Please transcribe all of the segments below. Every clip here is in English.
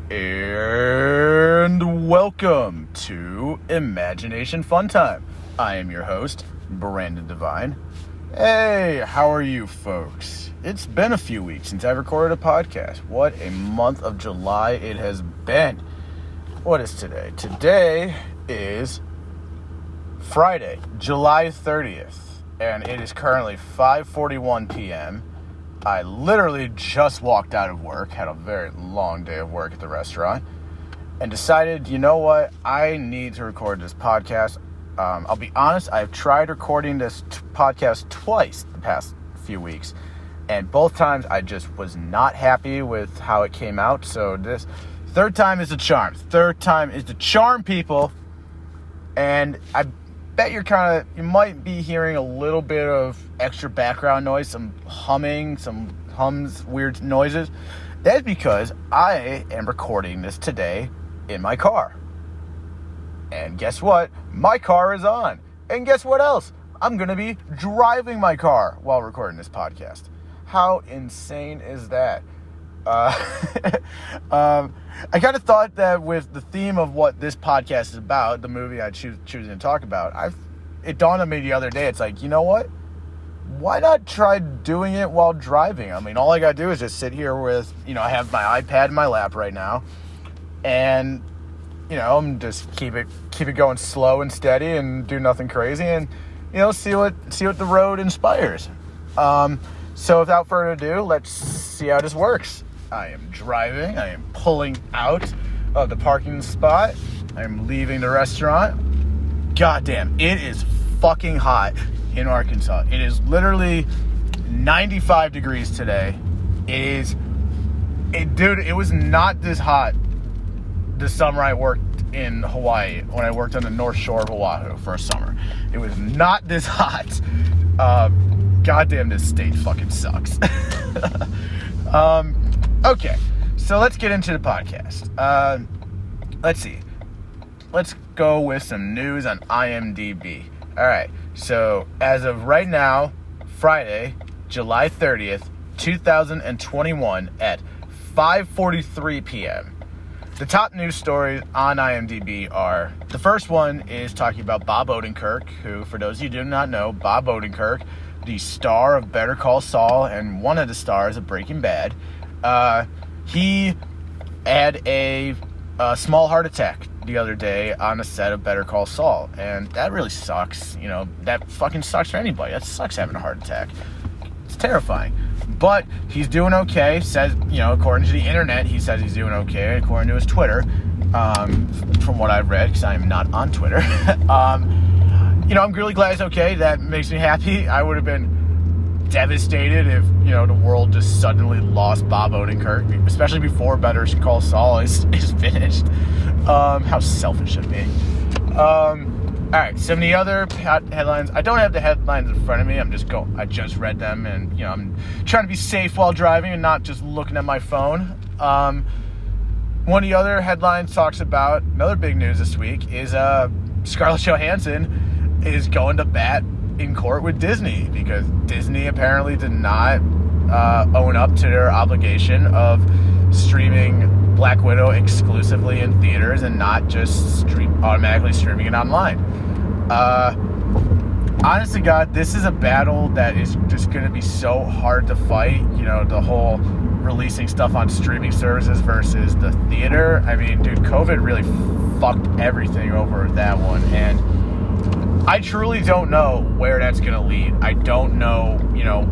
And welcome to Imagination Fun Time. I am your host, Brandon Devine. Hey, how are you folks? It's been a few weeks since I recorded a podcast. What a month of July it has been. What is today? Today is Friday, July 30th, and it is currently 5:41 p.m. I literally just walked out of work, had a very long day of work at the restaurant, and decided, you know what, I need to record this podcast. I'll be honest, I've tried recording this podcast twice the past few weeks, and both times I just was not happy with how it came out, so this third time is the charm. Third time is the charm, people, and I bet you might be hearing a little bit of extra background noise, some humming, some hums, weird noises. That's because I am recording this today in my car. And guess what? My car is on. And guess what else? I'm going to be driving my car while recording this podcast. How insane is that? I kind of thought that with the theme of what this podcast is about, the movie I choosing to talk about, it dawned on me the other day. It's like, you know what? Why not try doing it while driving? I mean, all I got to do is just sit here with, I have my iPad in my lap right now, and, I'm just keep it going slow and steady and do nothing crazy and, see what the road inspires. So without further ado, let's see how this works. I am driving. I am pulling out of the parking spot. I am leaving the restaurant. Goddamn, it is fucking hot in Arkansas. It is literally 95 degrees today. It was not this hot the summer I worked in Hawaii, when I worked on the North Shore of Oahu for a summer. It was not this hot. Goddamn, this state fucking sucks. Okay, so let's get into the podcast. Let's see. Let's go with some news on IMDb. Alright, so as of right now, Friday, July 30th, 2021 at 5:43 p.m. The top news stories on IMDb are, the first one is talking about Bob Odenkirk, who, for those of you who do not know, Bob Odenkirk, the star of Better Call Saul and one of the stars of Breaking Bad, he had a small heart attack the other day on the set of Better Call Saul, and that really sucks. That fucking sucks for anybody. That sucks having a heart attack. It's terrifying. But he's doing okay. Says, according to the internet, he says he's doing okay. According to his Twitter, from what I've read, because I am not on Twitter. I'm really glad he's okay. That makes me happy. I would have been devastated if, the world just suddenly lost Bob Odenkirk, especially before Better Call Saul is finished. How selfish of me. Alright, some of the other headlines. I don't have the headlines in front of me. I just read them, and, I'm trying to be safe while driving and not just looking at my phone. One of the other headlines talks about, another big news this week, is Scarlett Johansson is going to bat in court with Disney, because Disney apparently did not own up to their obligation of streaming Black Widow exclusively in theaters and not just automatically streaming it online. Honest to God, this is a battle that is just going to be so hard to fight. The whole releasing stuff on streaming services versus the theater. I mean, dude, COVID really fucked everything over that one, and I truly don't know where that's going to lead. I don't know,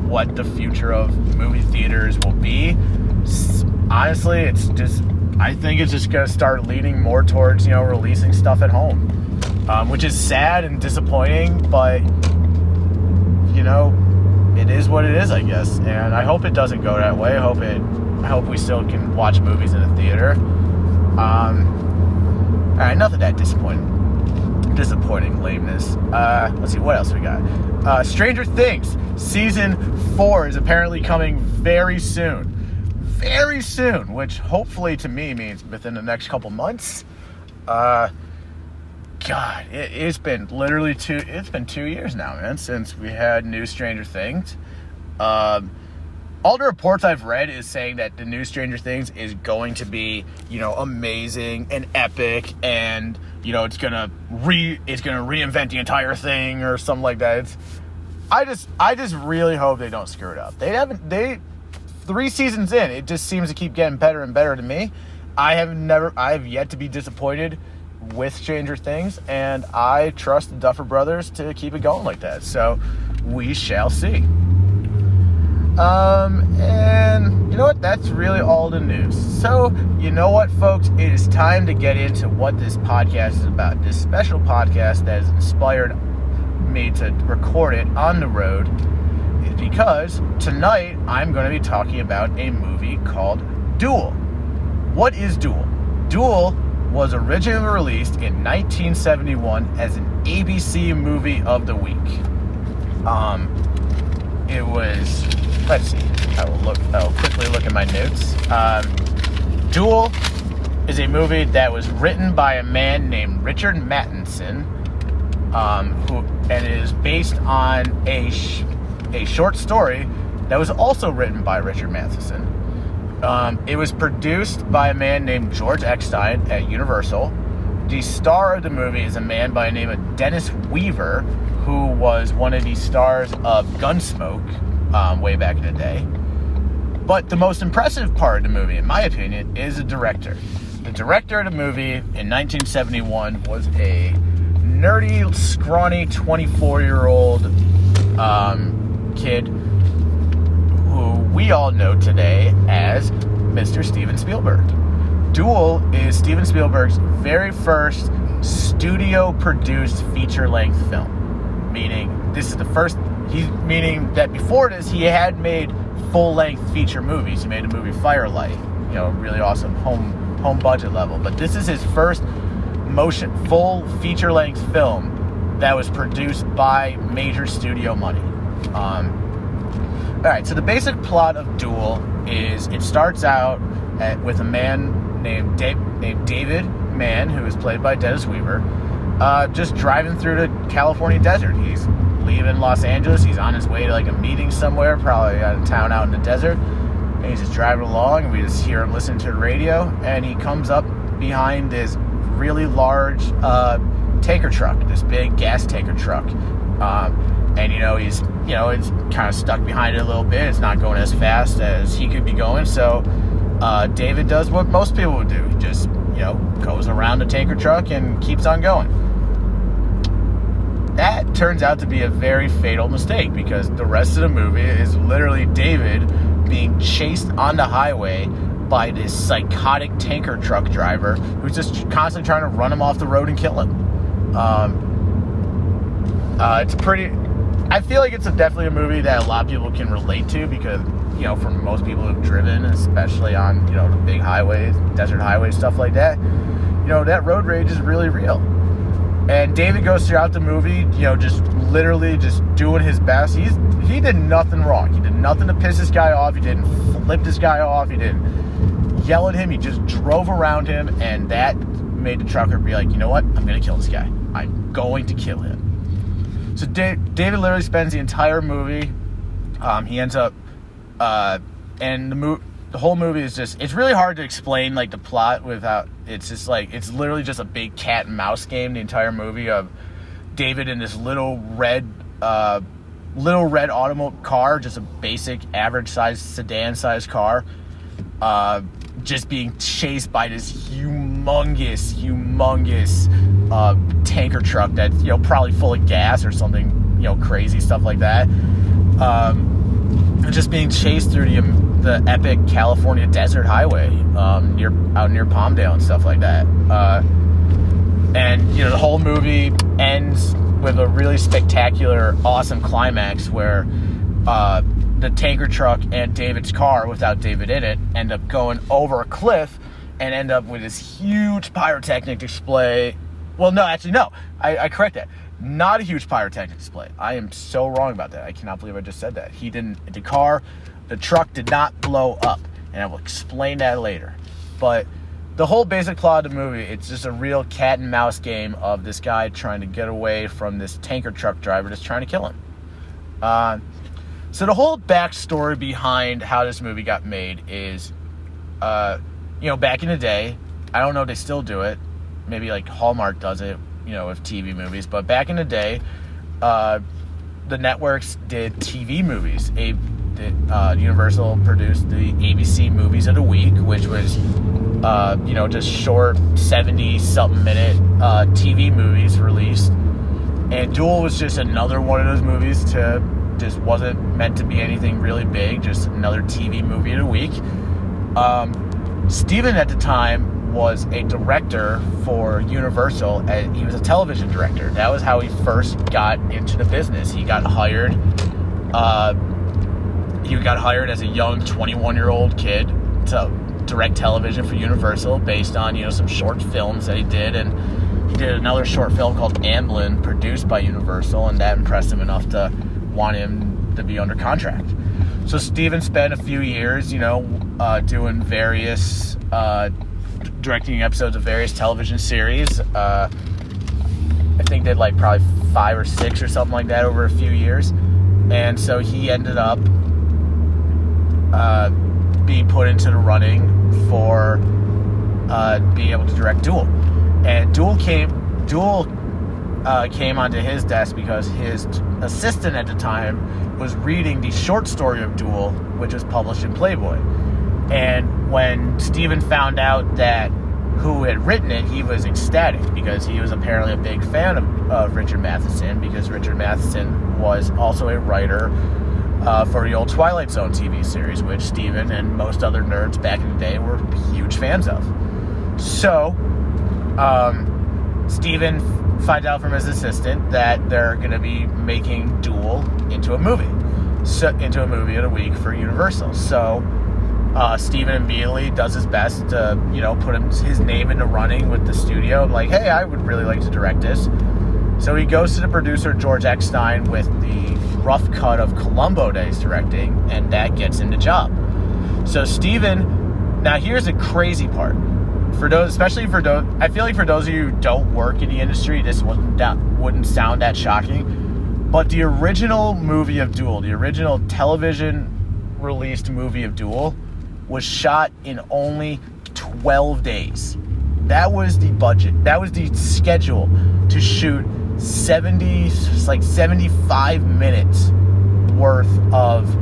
what the future of movie theaters will be. Honestly, I think it's just going to start leaning more towards, releasing stuff at home, which is sad and disappointing, but, it is what it is, I guess, and I hope it doesn't go that way. I hope we still can watch movies in a theater. Alright, enough of that disappointing lameness. Let's see, what else we got? Stranger Things Season 4 is apparently coming very soon. Very soon, which hopefully to me means within the next couple months. God, it's been literally 2 years now, man, since we had new Stranger Things. all the reports I've read is saying that the new Stranger Things is going to be, amazing and epic, and it's gonna reinvent the entire thing or something like that. I just really hope they don't screw it up. They 3 seasons in, it just seems to keep getting better and better to me. I have yet to be disappointed with Stranger Things, and I trust the Duffer Brothers to keep it going like that. So we shall see. And you know what? That's really all the news. So, you know what, folks? It is time to get into what this podcast is about. This special podcast that has inspired me to record it on the road is because tonight I'm going to be talking about a movie called Duel. What is Duel? Duel was originally released in 1971 as an ABC movie of the week. It was, let's see, I'll quickly look at my notes. Duel is a movie that was written by a man named Richard Matheson, and it is based on a short story that was also written by Richard Matheson. It was produced by a man named George Eckstein at Universal. The star of the movie is a man by the name of Dennis Weaver, who was one of the stars of Gunsmoke way back in the day. But the most impressive part of the movie, in my opinion, is the director. The director of the movie in 1971 was a nerdy, scrawny 24-year-old kid who we all know today as Mr. Steven Spielberg. Duel is Steven Spielberg's very first studio-produced feature-length film, meaning this is the first. Meaning that before this, he had made full-length feature movies. He made a movie Firelight, really awesome home budget level. But this is his first full feature-length film that was produced by major studio money. Alright, so the basic plot of Duel is it starts out with a man named David Mann, who is played by Dennis Weaver, just driving through the California desert. He's leaving Los Angeles. He's on his way to a meeting somewhere, probably out of town out in the desert. And he's just driving along, and we just hear him listening to the radio, and he comes up behind this really large tanker truck, this big gas tanker truck. And he's it's kind of stuck behind it a little bit. It's not going as fast as he could be going. So David does what most people would do. He just goes around the tanker truck and keeps on going. That turns out to be a very fatal mistake, because the rest of the movie is literally David being chased on the highway by this psychotic tanker truck driver who's just constantly trying to run him off the road and kill him. I feel like it's definitely a movie that a lot of people can relate to, because, for most people who've driven, especially on, the big highways, desert highways, stuff like that, that road rage is really real. And David goes throughout the movie, just literally just doing his best. He did nothing wrong. He did nothing to piss this guy off. He didn't flip this guy off. He didn't yell at him. He just drove around him, and that made the trucker be like, you know what? I'm going to kill this guy. I'm going to kill him. So David literally spends the entire movie. He ends up, and the whole movie is just, it's really hard to explain the plot without, it's just it's literally just a big cat and mouse game, the entire movie, of David in this little red automobile car, just a basic average size sedan size car, just being chased by this humongous tanker truck that's probably full of gas or something, crazy stuff like that. Just being chased through the epic California desert highway out near Palmdale and stuff like that. And the whole movie ends with a really spectacular, awesome climax where the tanker truck and David's car, without David in it, end up going over a cliff and end up with this huge pyrotechnic display. Well, no, actually, no. I correct that. Not a huge pyrotechnic display. I am so wrong about that. I cannot believe I just said that. The truck did not blow up, and I will explain that later. But the whole basic plot of the movie, it's just a real cat and mouse game of this guy trying to get away from this tanker truck driver that's trying to kill him. So the whole backstory behind how this movie got made is, back in the day, I don't know if they still do it. Maybe like Hallmark does it, with TV movies. But back in the day, the networks did TV movies. Universal produced the ABC Movies of the Week, which was, just short 70-something minute TV movies released. And Duel was just another one of those movies just wasn't meant to be anything really big, just another TV movie of the week. Steven at the time was a director for Universal, and he was a television director. That was how he first got into the business. He got hired as a young 21-year-old kid to direct television for Universal based on, some short films that he did. And he did another short film called Amblin, produced by Universal, and that impressed him enough to want him to be under contract. So Steven spent a few years, doing various, directing episodes of various television series. I think they did probably 5 or 6 or something like that over a few years. And so he ended up being put into the running for being able to direct Duel. And Duel came onto his desk because his assistant at the time was reading the short story of Duel, which was published in Playboy. And when Steven found out that who had written it, he was ecstatic because he was apparently a big fan of Richard Matheson, because Richard Matheson was also a writer for the old Twilight Zone TV series, which Steven and most other nerds back in the day were huge fans of. So, Steven finds out from his assistant that they're going to be making Duel into a movie of the week for Universal. So, Steven immediately does his best to, put his name in the running with the studio. Like, hey, I would really like to direct this. So he goes to the producer, George Eckstein, with the rough cut of Columbo that he's directing, and that gets him the job. So Steven, now here's the crazy part. Especially for those, I feel like for those of you who don't work in the industry, this wouldn't sound that shocking. But the original movie of Duel, the original television released movie of Duel, was shot in only 12 days. That was the budget. That was the schedule to shoot 75 minutes worth of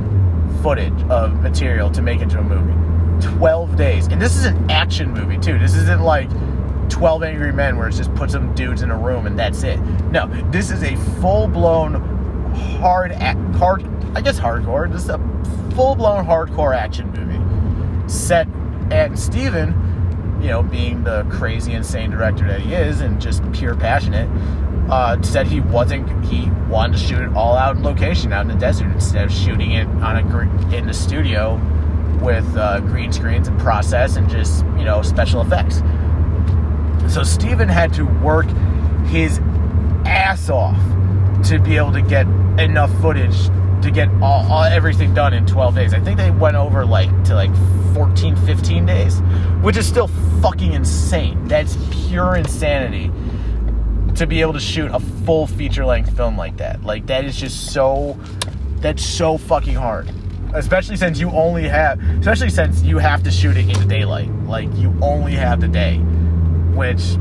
footage, of material to make into a movie. 12 days. And this is an action movie, too. This isn't like 12 Angry Men where it's just put some dudes in a room and that's it. No, this is a full-blown hardcore. This is a full-blown hardcore action movie set. And Steven, being the crazy, insane director that he is and just pure passionate, said he wanted to shoot it all out in location, out in the desert, instead of shooting it in the studio with green screens and process and just, special effects. So Steven had to work his ass off to be able to get enough footage to get everything done in 12 days. I think they went over to 14, 15 days, which is still fucking insane. That's pure insanity to be able to shoot a full feature-length film like that. That is just that's so fucking hard. Especially since you have to shoot it in the daylight. You only have the day, which,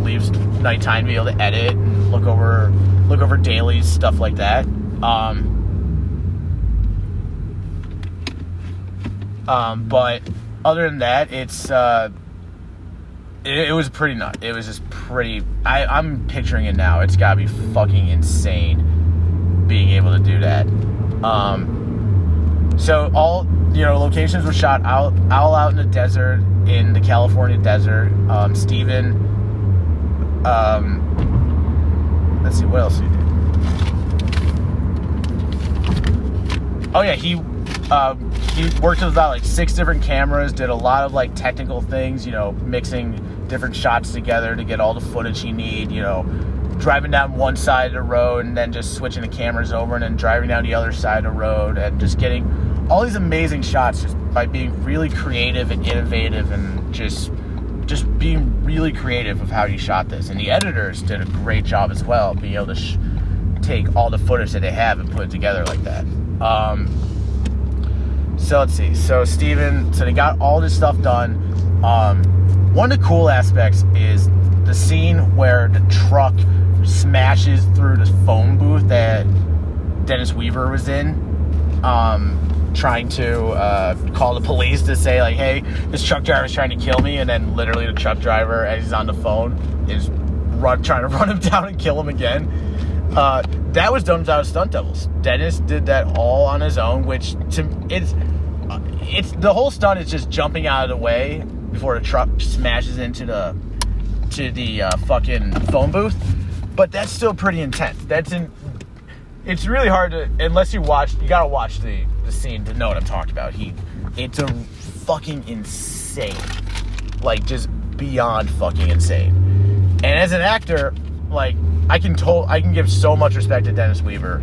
leaves nighttime to be able to edit and look over dailies, stuff like that. But other than that, it was pretty nuts. It was just pretty, I'm picturing it now. It's gotta be fucking insane being able to do that. So all, locations were shot all out in the desert, in the California desert. Steven, let's see, what else he did? Oh yeah, he worked with about 6 different cameras, did a lot of technical things, mixing different shots together to get all the footage he need, driving down one side of the road and then just switching the cameras over and then driving down the other side of the road and just getting all these amazing shots just by being really creative and innovative and just being really creative of how he shot this. And the editors did a great job as well, being able to take all the footage that they have and put it together like that. So let's see. So they got all this stuff done. One of the cool aspects is the scene where the truck smashes through the phone booth that Dennis Weaver was in, trying to call the police to say, like, hey, this truck driver is trying to kill me, and then literally the truck driver, as he's on the phone, is trying to run him down and kill him again. That was done without stunt doubles. Dennis did that all on his own, which it's the whole stunt is just jumping out of the way before the truck smashes into the fucking phone booth. But that's still pretty intense. It's really hard to, unless you gotta watch the scene to know what I'm talking about. It's a fucking insane, like, just beyond fucking insane. And as an actor, like, I can give so much respect to Dennis Weaver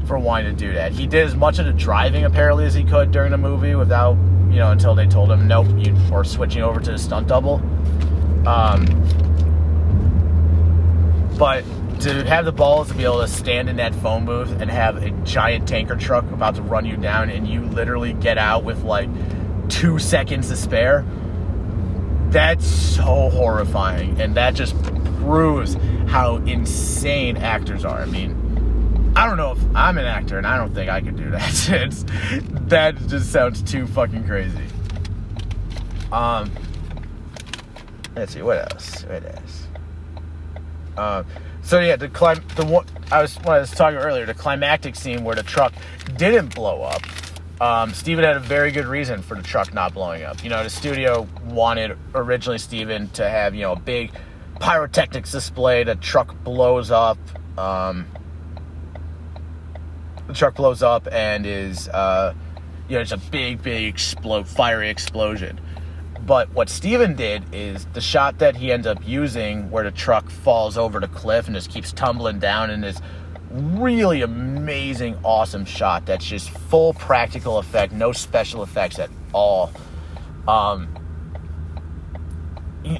for wanting to do that. He did as much of the driving apparently as he could during the movie without, until they told him nope, or switching over to the stunt double. But to have the balls to be able to stand in that phone booth and have a giant tanker truck about to run you down and you literally get out with like 2 seconds to spare, that's so horrifying. And that just proves how insane actors are. I mean, I don't know if I'm an actor, and I don't think I could do that. That just sounds too fucking crazy. Let's see, what else? So yeah, when I was talking earlier, the climactic scene where the truck didn't blow up. Steven had a very good reason for the truck not blowing up. The studio wanted originally Steven to have, a big pyrotechnics display. The truck blows up. The truck blows up and is, it's a big fiery explosion. But what Steven did is the shot that he ends up using where the truck falls over the cliff and just keeps tumbling down in this really amazing, awesome shot that's just full practical effect, no special effects at all.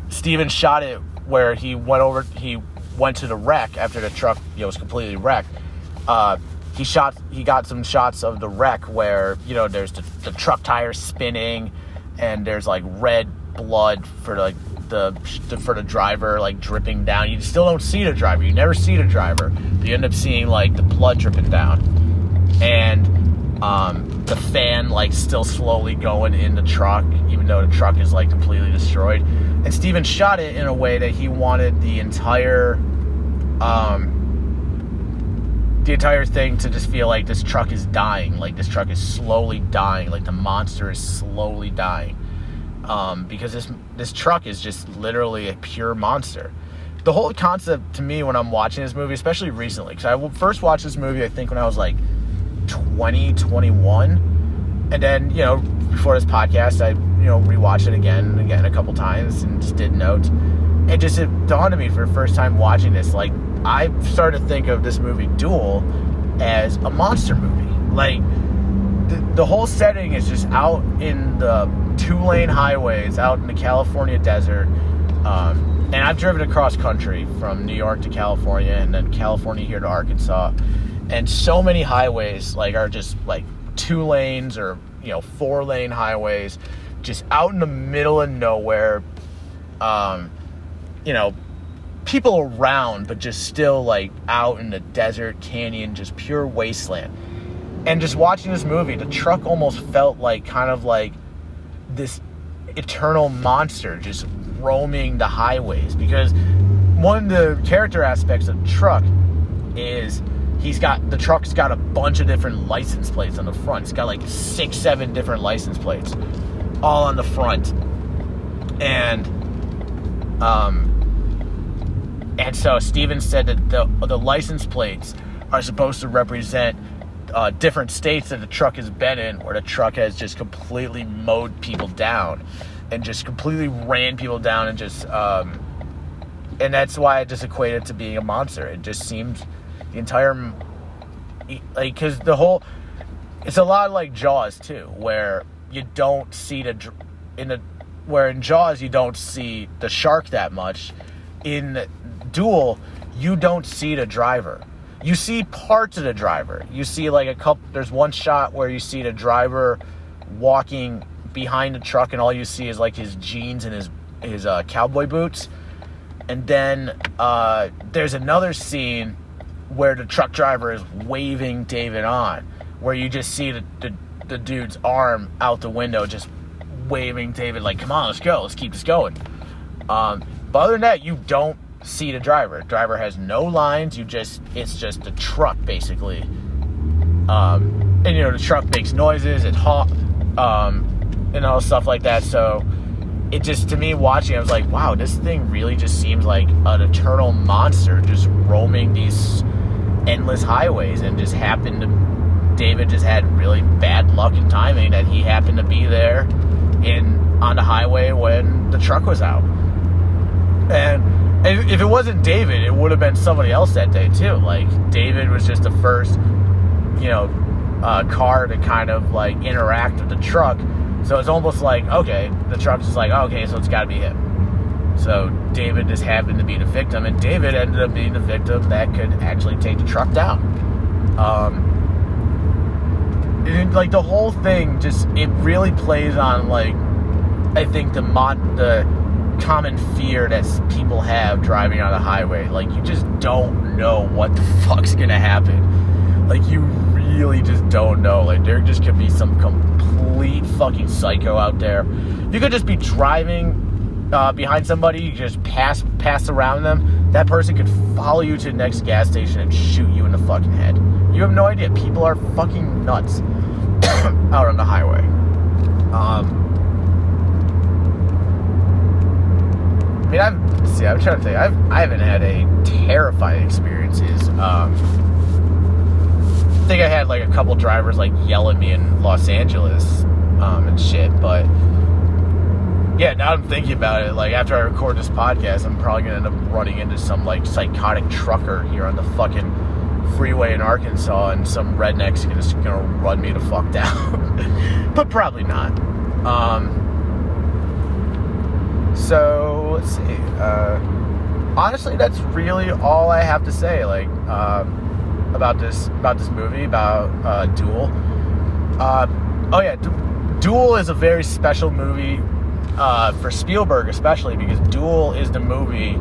Steven shot it where he went to the wreck after the truck was completely wrecked. He got some shots of the wreck where there's the truck tires spinning and there's like red blood for like for the driver, like dripping down. You still don't see the driver. You never see the driver. You end up seeing like the blood dripping down, and the fan like still slowly going in the truck, even though the truck is like completely destroyed. And Steven shot it in a way that he wanted the entire thing to just feel like this truck is dying, like this truck is slowly dying, like the monster is slowly dying, because this truck is just literally a pure monster. The whole concept to me when I'm watching this movie, especially recently, because I first watched this movie I think when I was like 21, and then before this podcast I rewatched it again and again a couple times and just did notes. It dawned on me for the first time watching this, like, I started to think of this movie Duel as a monster movie. Like, the whole setting is just out in the 2-lane highways, out in the California desert. And I've driven across country from New York to California and then California here to Arkansas. And so many highways, like, are just, like, 2 lanes or, 4-lane highways, just out in the middle of nowhere. People around, but just still like out in the desert canyon, just pure wasteland. And just watching this movie, the truck almost felt like kind of like this eternal monster just roaming the highways, because one of the character aspects of the truck is the truck's got a bunch of different license plates on the front. It's got like 6-7 different license plates all on the front. And so Steven said that the license plates are supposed to represent different states that the truck has been in, where the truck has just completely mowed people down and just completely ran people down and just and that's why it just equated to being a monster. It just seems the entire, like, because it's a lot like Jaws too, where you don't see where in Jaws you don't see the shark that much. In Duel, you don't see the driver. You see parts of the driver. You see like a couple. There's one shot where you see the driver walking behind the truck, and all you see is like his jeans and his cowboy boots. And then there's another scene where the truck driver is waving David on, where you just see the dude's arm out the window just waving David like, come on, let's go, let's keep this going. But other than that, you don't see the driver. The driver has no lines. It's just a truck basically. And you know, the truck makes noises, it and all stuff like that. So it just, to me, watching, I was like, wow, this thing really just seems like an eternal monster just roaming these endless highways, and just David just had really bad luck and timing that he happened to be there on the highway when the truck was out. And if it wasn't David, it would have been somebody else that day too. Like, David was just the first, car to kind of like interact with the truck. So it's almost like, okay, the truck's just like, okay, so it's got to be him. So David just happened to be the victim, and David ended up being the victim that could actually take the truck down. And like the whole thing, just, it really plays on, like, I think the common fear that people have driving on the highway. Like, you just don't know what the fuck's gonna happen. Like, you really just don't know. Like, there just could be some complete fucking psycho out there. You could just be driving behind somebody, you just pass around them. That person could follow you to the next gas station and shoot you in the fucking head. You have no idea. People are fucking nuts out on the highway. I'm trying to think. I haven't had any terrifying experiences. I think I had like a couple drivers like yell at me in Los Angeles and shit, but yeah, now I'm thinking about it, like, after I record this podcast, I'm probably gonna end up running into some like psychotic trucker here on the fucking freeway in Arkansas, and some redneck's just gonna run me the fuck down. But probably not. So let's see. Honestly, that's really all I have to say. Like, about this movie, about Duel. Duel is a very special movie for Spielberg, especially because Duel is the movie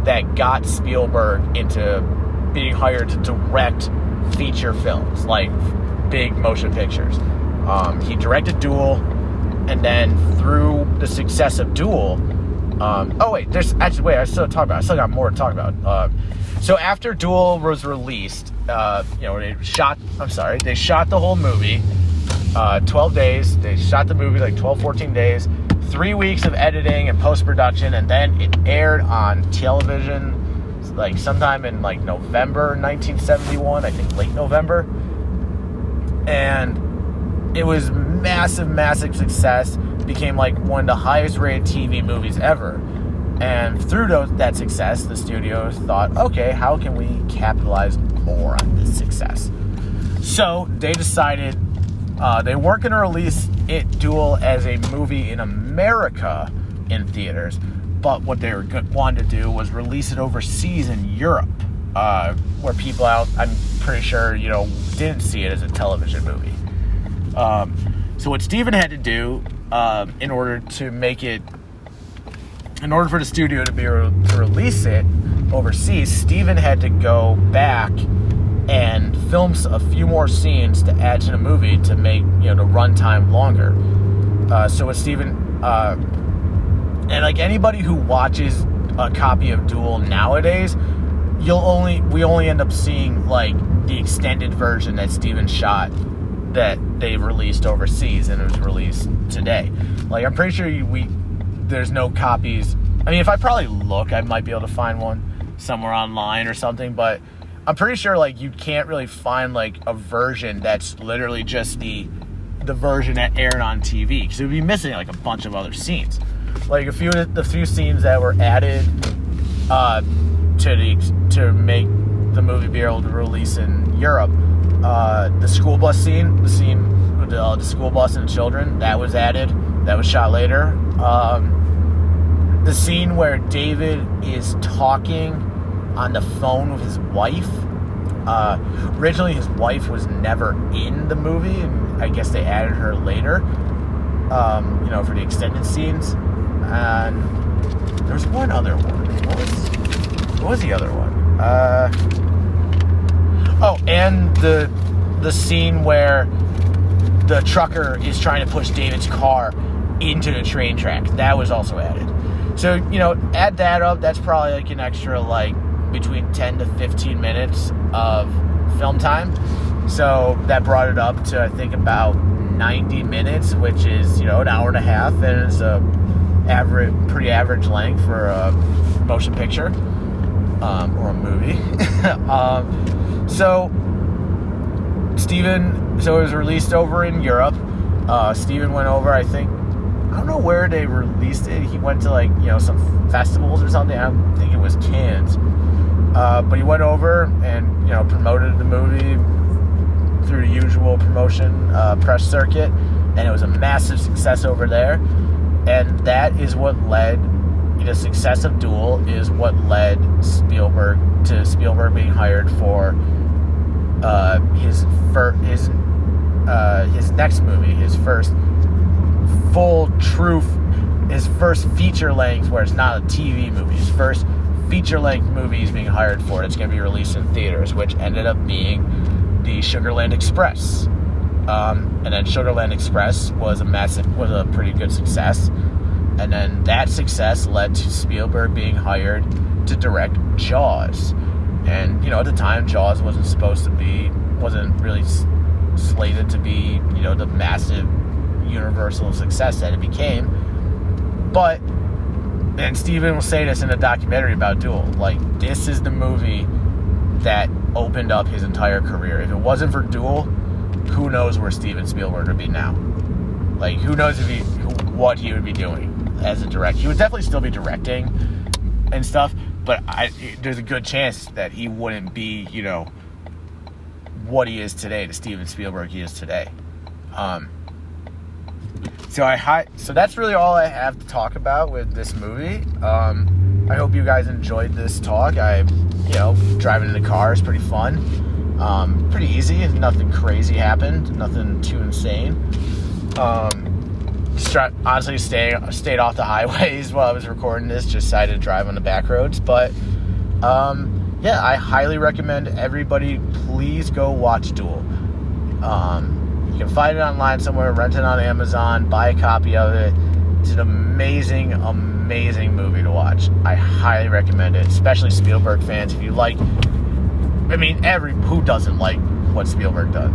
that got Spielberg into being hired to direct feature films, like big motion pictures. He directed Duel, and then through the success of Duel, I still got more to talk about. So after Duel was released, they shot the whole movie, 12 days. They shot the movie like 12, 14 days, 3 weeks of editing and post-production, and then it aired on television like sometime in like November 1971, I think late November. And it was massive success. Became like one of the highest rated TV movies ever. And through that success, the studio thought, okay, how can we capitalize more on this success? So they decided they weren't going to release Duel as a movie in America in theaters, but what they wanted to do was release it overseas in Europe, where people I'm pretty sure, didn't see it as a television movie. So what Steven had to do, in order for the studio to be able to release it overseas, Steven had to go back and film a few more scenes to add to the movie to make the runtime longer. So with Steven, and like anybody who watches a copy of Duel nowadays, we only end up seeing like the extended version that Steven shot, that they released overseas, and it was released today. Like, I'm pretty sure there's no copies. I mean, if I probably look, I might be able to find one somewhere online or something, but I'm pretty sure like you can't really find like a version that's literally just the version that aired on TV, because it would be missing like a bunch of other scenes. Like the few scenes that were added to make the movie be able to release in Europe. The school bus scene, the scene with the school bus and the children, that was added. That was shot later. The scene where David is talking on the phone with his wife Originally, his wife was never in the movie, and I guess they added her later, for the extended scenes. And there's one other one. What was the other one? And the scene where the trucker is trying to push David's car into the train track. That was also added. So, add that up. That's probably like an extra, between 10 to 15 minutes of film time. So that brought it up to, I think, about 90 minutes, which is, an hour and a half. And it's a pretty average length for a motion picture or a movie. So it was released over in Europe. Steven went over, I don't know where they released it. He went to some festivals or something. I don't think it was Cannes. But he went over and, promoted the movie through the usual promotion press circuit. And it was a massive success over there. And that is what led, the success of Duel is what led Spielberg being hired for his next movie, his first his first feature length, where it's not a TV movie, his first feature length movie he's being hired for. It's going to be released in theaters, which ended up being the Sugarland Express. And then Sugarland Express was a pretty good success. And then that success led to Spielberg being hired to direct Jaws. And, at the time, Jaws wasn't really slated to be, the massive universal success that it became. But, and Steven will say this in a documentary about Duel, this is the movie that opened up his entire career. If it wasn't for Duel, who knows where Steven Spielberg would be now? Who knows what he would be doing as a director. He would definitely still be directing and stuff, but there's a good chance that he wouldn't be, what he is today, the Steven Spielberg he is today. So that's really all I have to talk about with this movie. I hope you guys enjoyed this talk. Driving in the car is pretty fun. Pretty easy. Nothing crazy happened. Nothing too insane. Honestly, stayed off the highways while I was recording this. Just decided to drive on the back roads. But, I highly recommend everybody please go watch Duel. You can find it online somewhere, rent it on Amazon, buy a copy of it. It's an amazing, amazing movie to watch. I highly recommend it, especially Spielberg fans. If you like, who doesn't like what Spielberg does?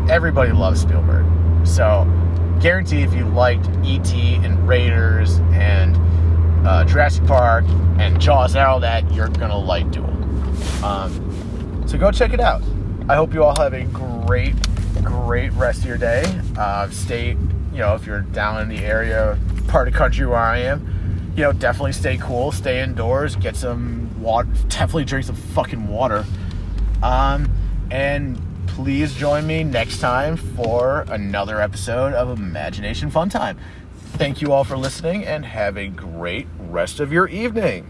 Everybody loves Spielberg. So, guarantee if you liked E.T. and Raiders and Jurassic Park and Jaws and all that, you're gonna like Duel. So go check it out. I hope you all have a great rest of your day. Stay, if you're down in the area, part of the country where I am, definitely stay cool, stay indoors, get some water, definitely drink some fucking water. And please join me next time for another episode of Imagination Fun Time. Thank you all for listening and have a great rest of your evening.